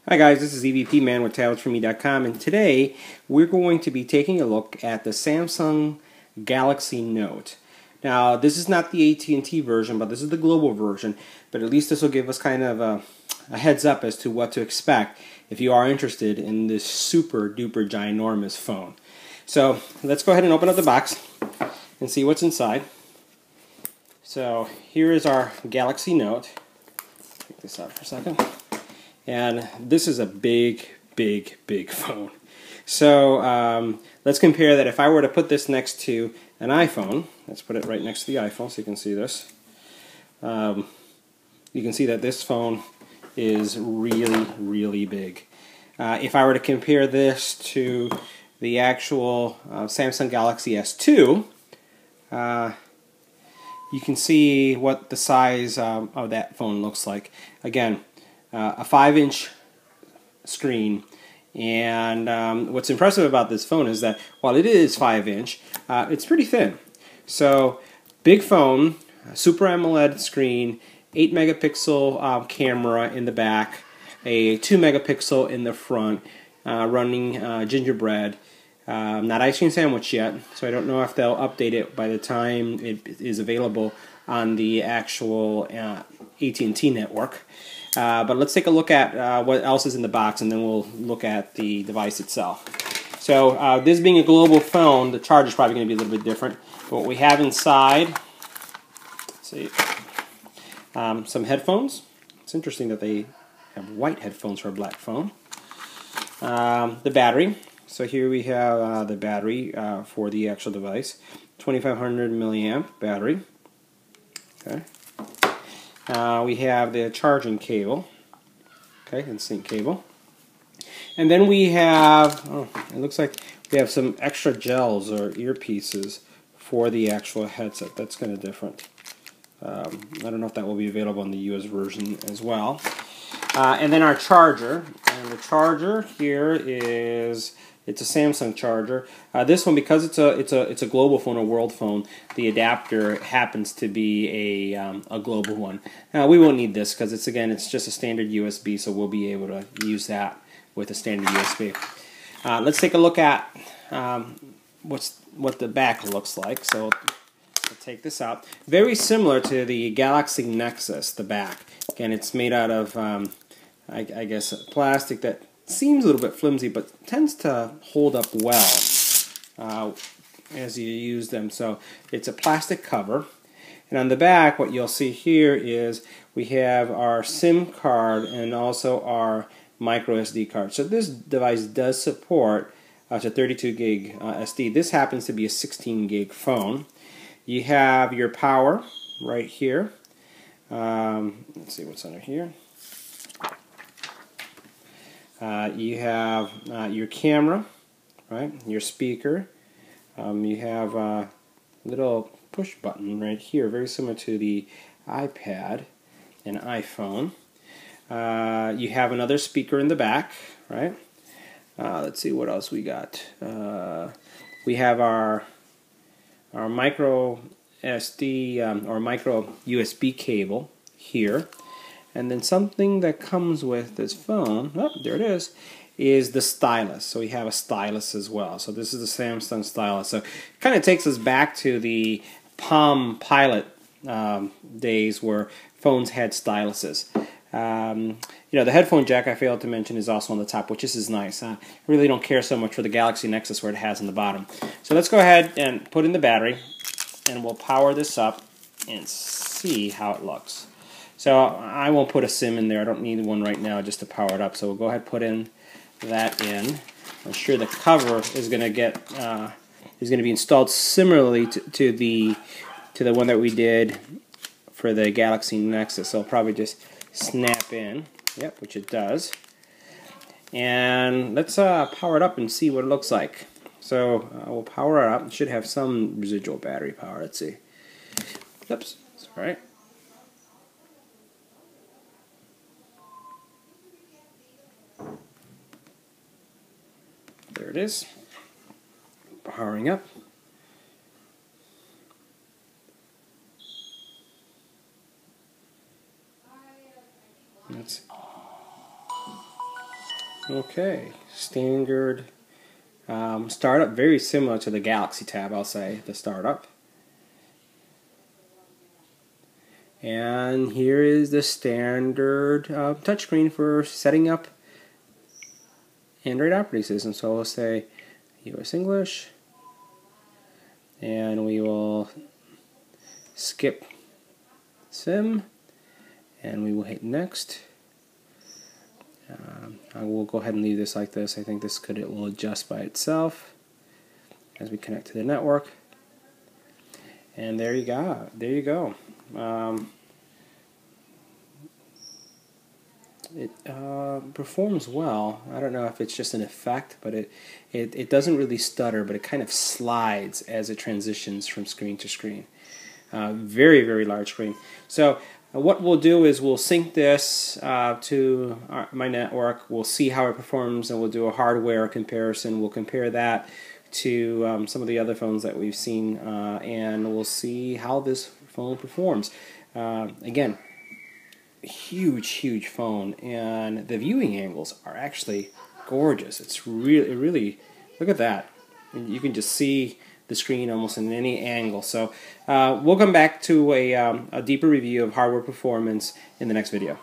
Hi guys, this is EBPMAN with tabletsforme.com, and today we're going to be taking a look at the Samsung Galaxy Note. Now, this is not the AT&T version, but this is the global version, but at least this will give us kind of a heads up as to what to expect if you are interested in this super duper ginormous phone. So, let's go ahead and open up the box and see what's inside. So, here is our Galaxy Note. Take this out for a second. And this is a big phone. So let's compare that. If I were to put this next to an iPhone, let's put it right next to the iPhone so you can see this. You can see that this phone is really big. If I were to compare this to the actual Samsung Galaxy S2, you can see what the size of that phone looks like. Again, a 5-inch screen, and what's impressive about this phone is that while it is 5-inch, it's pretty thin. So, big phone, Super AMOLED screen, 8-megapixel camera in the back, a 2-megapixel in the front, running Gingerbread. Not ice cream sandwich yet, so I don't know if they'll update it by the time it is available on the actual AT&T network. But let's take a look at what else is in the box, and then we'll look at the device itself. So this being a global phone, the charge is probably going to be a little bit different. But what we have inside, let's see, some headphones. It's interesting that they have white headphones for a black phone. The battery. So here we have the battery for the actual device. 2500 milliamp battery. Okay. We have the charging cable, okay, and sync cable. And then we have, it looks like we have some extra gels or earpieces for the actual headset. That's kind of different. I don't know if that will be available in the US version as well. And then our charger. And the charger here is, it's a Samsung charger. This one, because it's a global phone, a world phone, the adapter happens to be a global one. We won't need this because it's just a standard USB, so we'll be able to use that with a standard USB. Let's take a look at what the back looks like. So I'll take this out. Very similar to the Galaxy Nexus, the back. Again, it's made out of I guess plastic that seems a little bit flimsy, but tends to hold up well as you use them. So it's a plastic cover. And on the back, what you'll see here is we have our SIM card and also our micro SD card. So this device does support up to 32 gig SD. This happens to be a 16 gig phone. You have your power right here. Let's see what's under here. You have your camera, right? Your speaker. You have a little push button right here, very similar to the iPad and iPhone. You have another speaker in the back, right? Let's see what else we got. We have our micro SD or micro USB cable here. And then something that comes with this phone, oh, there it is the stylus. So we have a stylus as well. So this is the Samsung stylus. So it kind of takes us back to the Palm Pilot days where phones had styluses. The headphone jack I failed to mention is also on the top, which is nice. I really don't care so much for the Galaxy Nexus where it has in the bottom. So let's go ahead and put in the battery, and we'll power this up and see how it looks. So I won't put a SIM in there. I don't need one right now just to power it up. So we'll go ahead and put that in. I'm sure the cover is going to be installed similarly to the one that we did for the Galaxy Nexus. So I'll probably just snap in. Yep, which it does. And let's power it up and see what it looks like. So we'll power it up. It should have some residual battery power. Let's see. Oops, that's all right. There it is, powering up. Let's Okay, standard startup, very similar to the Galaxy Tab, I'll say, the startup. And here is the standard touchscreen for setting up Android operating system. So we'll say US English, and we will skip SIM, and we will hit next. I will go ahead and leave this like this. I think this it will adjust by itself as we connect to the network. And there you go. There you go. It performs well. I don't know if it's just an effect, but it doesn't really stutter, but it kind of slides as it transitions from screen to screen. Very, very large screen. So what we'll do is we'll sync this to my network. We'll see how it performs, and we'll do a hardware comparison. We'll compare that to some of the other phones that we've seen, and we'll see how this phone performs. Again, huge phone, and the viewing angles are actually gorgeous. It's really look at that. You can just see the screen almost in any angle. So we'll come back to a deeper review of hardware performance in the next video.